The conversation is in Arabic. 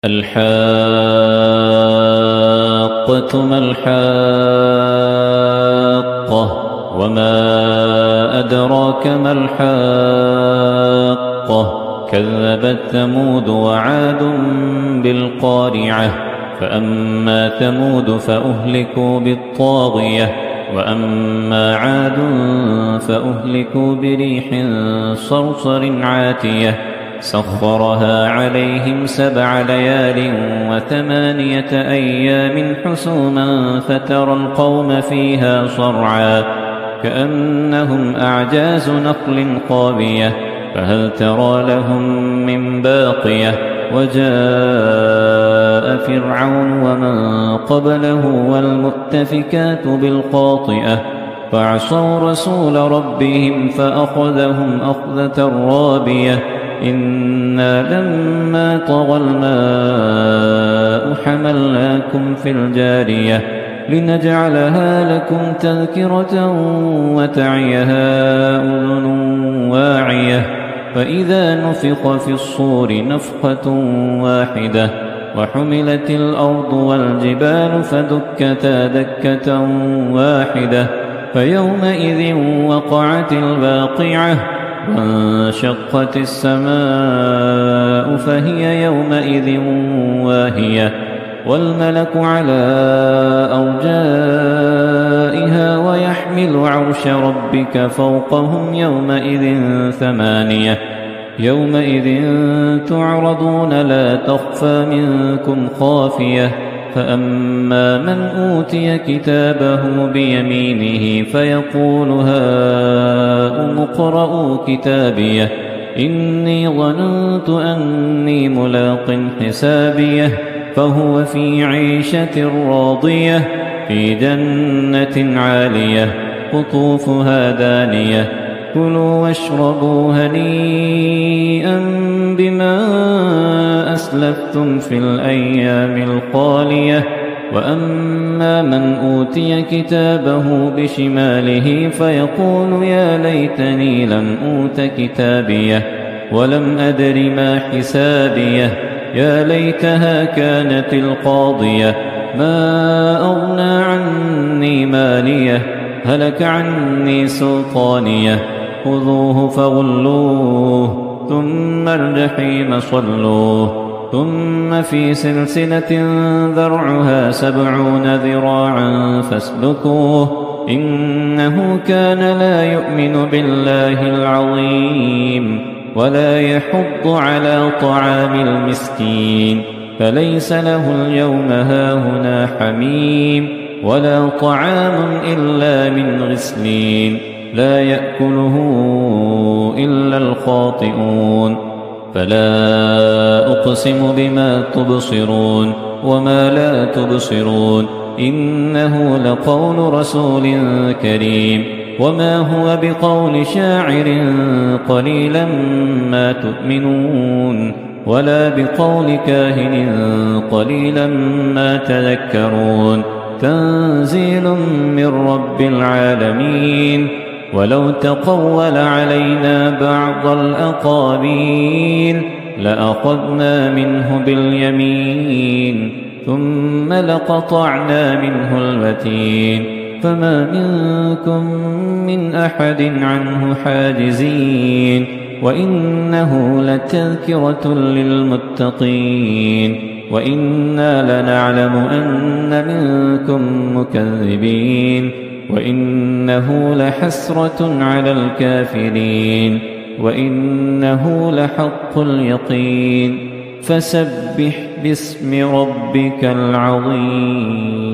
الحاقة ما الحاقة وما أدراك ما الحاقة كذبت ثمود وعاد بالقارعة فأما ثمود فأهلكوا بالطاغية وأما عاد فأهلكوا بريح صرصر عاتية سخرها عليهم 7 ليال و8 أيام حسوما فترى القوم فيها صرعا كأنهم أعجاز نخل خاوية فهل ترى لهم من باقية وجاء فرعون ومن قبله والمؤتفكات بالخاطئة فعصوا رسول ربهم فأخذهم أخذة رابية إنا لما طغى الماء حملناكم في الجارية لنجعلها لكم تذكرة وتعيها أذن واعية فإذا نفخ في الصور نفخة واحدة وحملت الأرض والجبال فدكتا دكة واحدة فيومئذ وقعت الواقعة وانشقت السماء فهي يومئذ واهية والملك على أرجائها ويحمل عرش ربك فوقهم يومئذ 8 يومئذ تعرضون لا تخفى منكم خافية فأما من أوتي كتابه بيمينه فيقول هاؤم اقرءوا كتابيه إني ظننت أني ملاق حسابيه فهو في عيشة راضية في جنة عالية قطوفها دانية كلوا واشربوا هنيئا بما أسلفتم في الأيام الخالية وأما من أوتي كتابه بشماله فيقول يا ليتني لم أوت كتابيه ولم أدر ما حسابيه يا ليتها كانت القاضية ما أغنى عني ماليه هلك عني سلطانيه خذوه فغلوه ثم الجحيم صلوه ثم في سلسلة ذرعها 70 ذراعا فاسلكوه إنه كان لا يؤمن بالله العظيم ولا يحض على طعام المسكين فليس له اليوم هاهنا حميم ولا طعام إلا من غسلين لا يأكله إلا الخاطئون فلا أقسم بما تبصرون وما لا تبصرون إنه لقول رسول كريم وما هو بقول شاعر قليلا ما تؤمنون ولا بقول كاهن قليلا ما تذكرون تنزيل من رب العالمين ولو تقول علينا بعض الأقاويل لأخذنا منه باليمين ثم لقطعنا منه الوتين فما منكم من أحد عنه حاجزين وإنه لتذكرة للمتقين وإنا لنعلم أن منكم مكذبين وإنه لحسرة على الكافرين وإنه لحق اليقين فسبح باسم ربك العظيم.